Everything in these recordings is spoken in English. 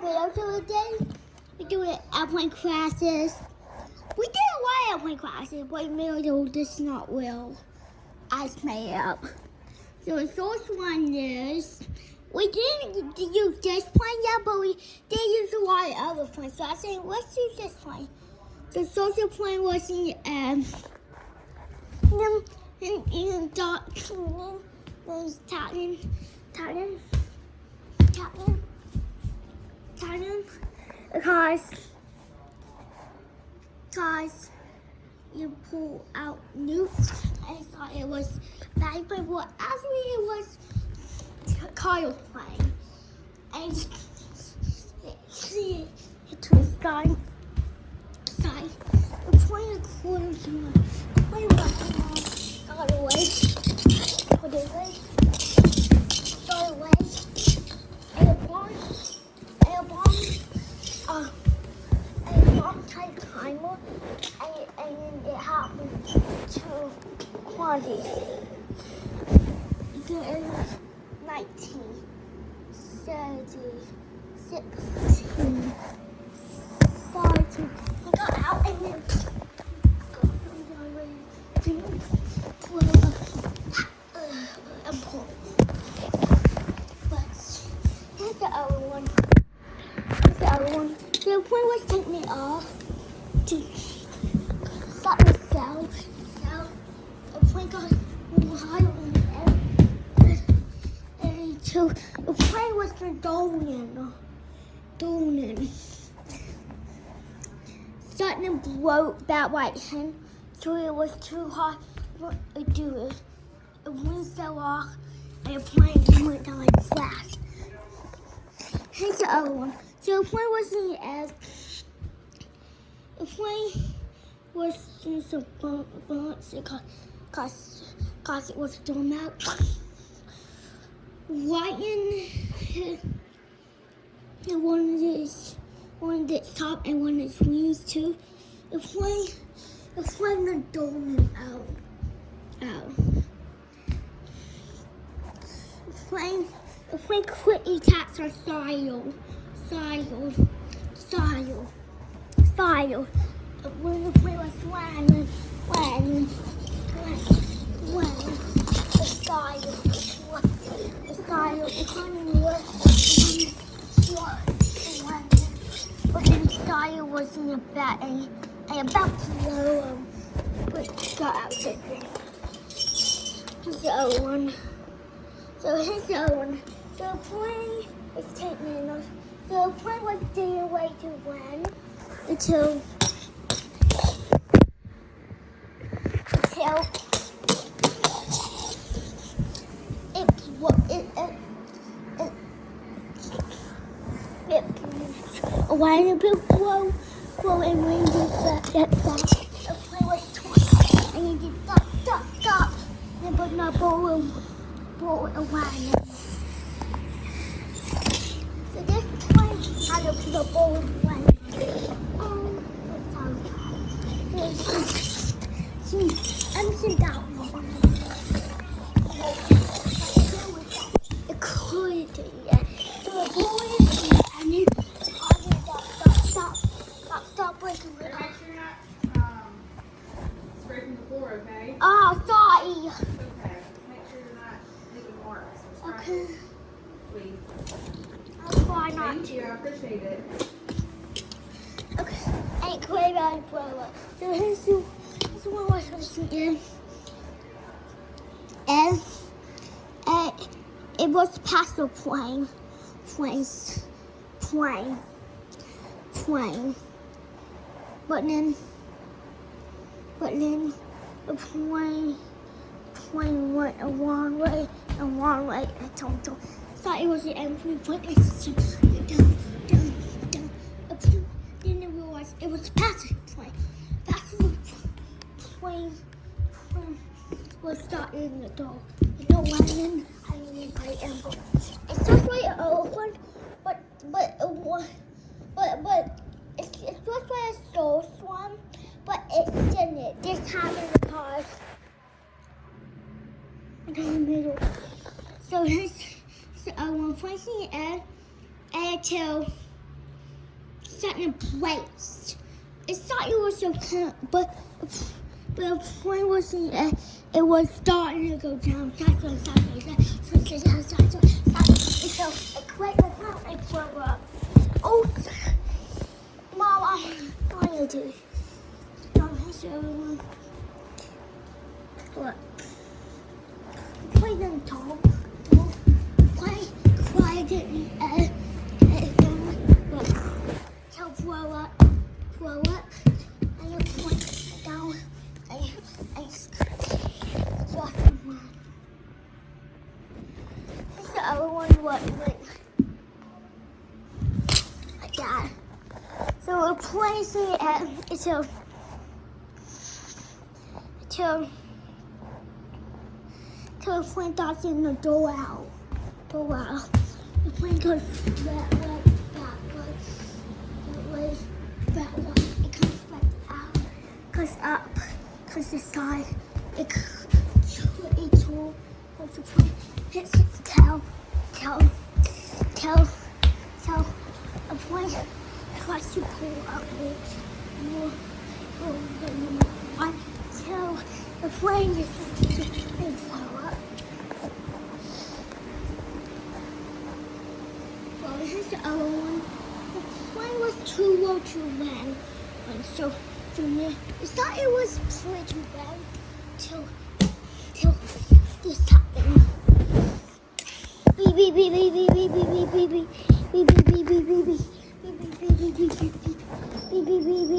video today. We're doing airplane crashes. We did a lot of airplane crashes, but maybe this is not real. I just made it up. So the source one is, we didn't use this plane yet, but we did use a lot of other planes. So I said, let's use this plane. The social plane was in because you pull out nukes. I thought it was bad, but well, actually it was Kyle's plane. And it to the sky. The plane closed my plane got away. Put it away. Got away. And a bomb type timer, and then it happened to quantity. It was 19, 30, 16, 14. I got out and then but here's the other one. The point was taking it off to stop the cell. The point got high on the air. And so the plane was donating. Starting to blow that right hand, so it was too hot to do it. The wind fell off, and the plane went down like flash. Here's the other one. So the plane was in the air. The plane was in some bullets because it was storm out. Lightning hit one of its top and one of its wings too. The plane was doling out. The plane quickly taps our style. When the plane was landing, the economy was but then the style was in the back and about to blow but got out quickly. Here's the other one. So the plane is taking off. So the plane was their way to win until why did it blow and when that the plane was twisted and you did duck and but not blow away. So this plane had a put a blow away. I'm sitting down. It could, yeah. So the boy and then stop breaking it up. Make sure you're not scraping the floor, okay? Oh, sorry. Okay. Make sure you're not making more. Okay. Please. I'll try not Thank to. you. I appreciate it. Okay. Ain't clear about blow. So here's the one we're supposed to do. And it was past the plane. But then the plane went a wrong way and thought it was the end. But it's down. Then they realized it was past the plane. The plane was starting the door. The landing, I mean, great angle. It's just like an elephant, but it's just like a soul swan, but it didn't. This happened to cause in the middle. So here's one placing it until starting to brace. It thought it was okay, but the plane wasn't. It was starting to go down. So it quit the ground and blew up. Oh, Mom, what do you do? Show everyone. What? Play them tall. Play quiet and he'll blow up, and you'll point down and drop him. It's the other one what went like that. So we're placing it until the plane starts in the door out. The plane goes that way, that way. It comes back out, goes up, goes this side. Once the plane hits its tail, a plane tries to pull upwards more until the plane is blow up. Well, here's the other one. The plane was too low to land, and so it thought it was pretty bad till this happened. Beep beep beep beep beep beep beep beep beep beep beep beep beep beep beep beep.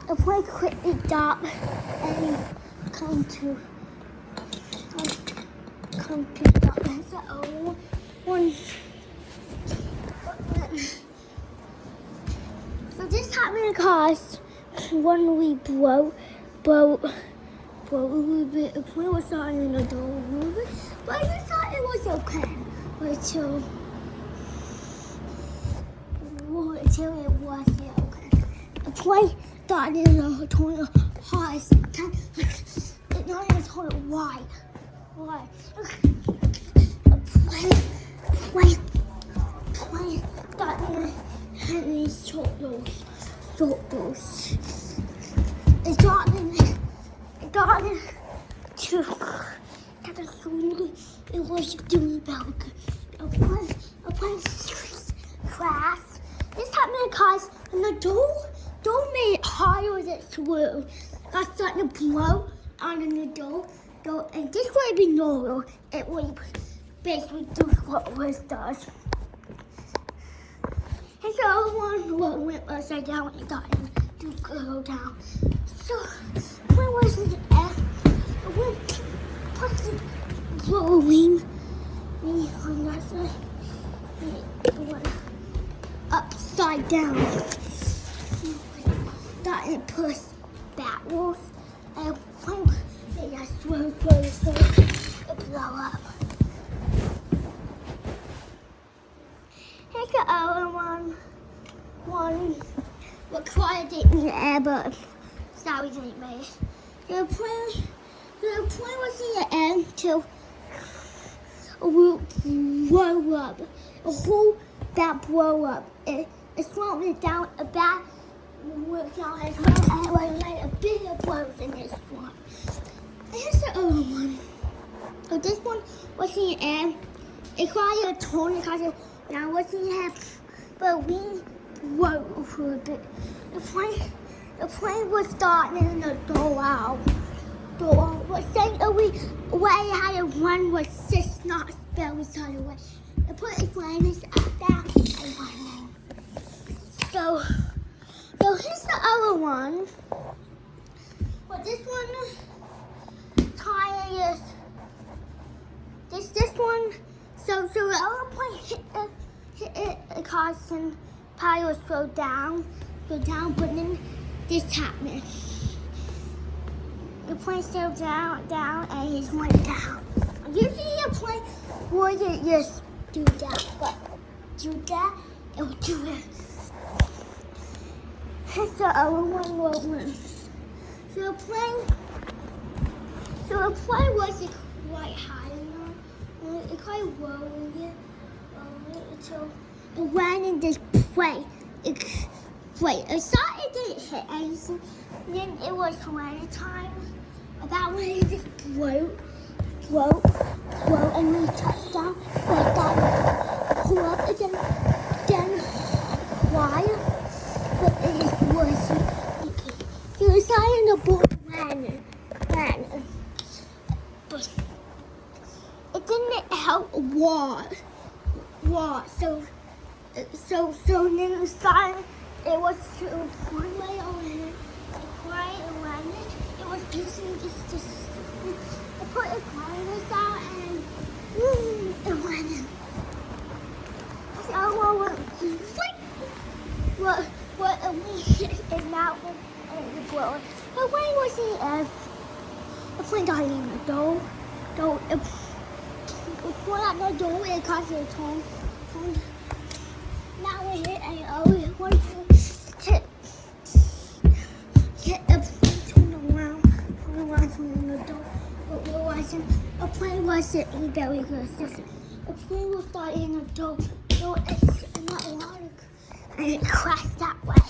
The plane quickly stopped and come to stop. That's the old one. So this happened because when we blow, the plane was starting in the door a little bit, but I thought it was okay until it wasn't okay. The plane started in a total high, it not in a total wide. The plane started in these short doors. It started to have a slowly. It was doing about a plane crash. This happened because when the door made it higher than it flew. Got starting to blow out in the door, and this would be normal. It would basically do what it does. And so the other one went upside down and started to go down. So when was the wind wasn't blowing me on that side. It went upside down. That it pushed backwards and when it just slow, it blow up. Here's the other one. We're trying to take me in the air, but sorry, didn't make it. The plane was in the air until it blew up. A hole that blew up. It slowed down a bit. Went down as well, and it was like a bigger blow than this one. Here's the other one. So this one was in the air. It got a tone because it was in the air, but we blew for a bit. The plane was starting to go out. But saying away how to run was just not very far away. It put its landings up down and running. So here's the other one. But this one tire is this one. So the other plane hit it causing tire was go down, but then this happened. The plane still down, and it went down. Usually a plane wouldn't just do that, but do that, it will do it. Here's the other one. So the plane wasn't quite high enough. It started rolling it until it went in this plane. It thought it didn't hit anything. And then it was winter time. About when it just float, and we touched down like that. Flew up and then quiet. But it wasn't. He was in the boat ran. But it didn't help what. So then inside it was one way over here. Quiet around it. It was using just I put a quietness out and it went in. So what we hit it out and it blew. But when it was the plane got in the door. It flew out the door and caused it to turn. Now we hit and we want to hit the plane, turn the door. But it wasn't. A plane wasn't in very good system. A plane was started in the door. So it's not water. And it crashed that way.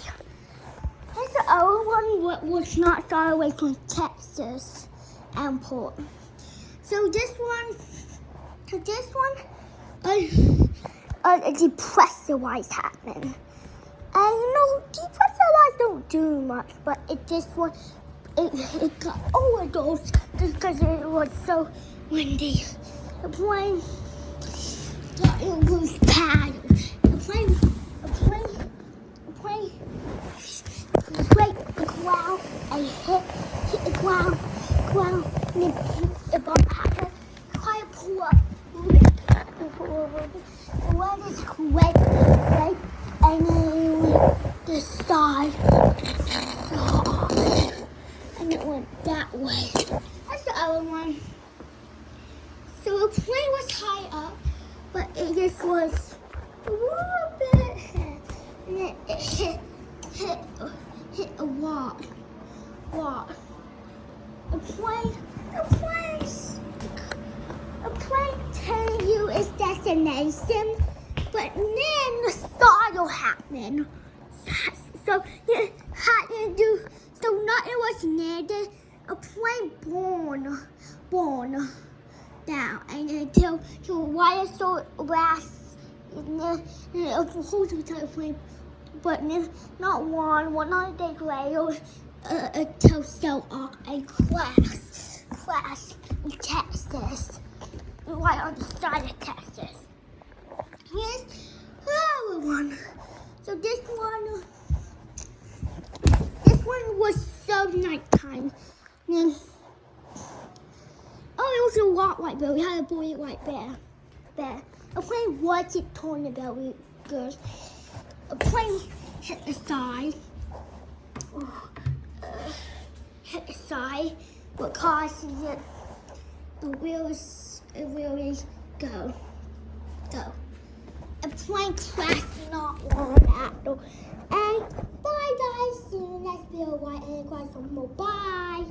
There's the other one was not far away from Texas airport. So this one, depressurize happening. And depressurize don't do much, but it got overdosed just because it was so windy. The plane got to lose paddles. The plane break the ground and hit the ground, and then the bomb happened. Try to pull up. The weather is wet, and then the side, and it went that way. That's the other one. So the plane was high up, but it just was a little bit, and then it hit a wall. A plane telling you its destination, but then the startle happened. So it had to do. So nothing was needed. A plane born down, and until the wire so last, and then it was whole entire plane. But then not one day later, until fell off a class in Texas, right on the side of Texas. Here's another one. So this one was so nighttime. And it was a lot like bear. We had a boy like bear. A plane wasn't torn about good. A plane hit the side, what causes it the wheels go. A plane crashed not long after. And bye guys, see you next video. White and more. Bye.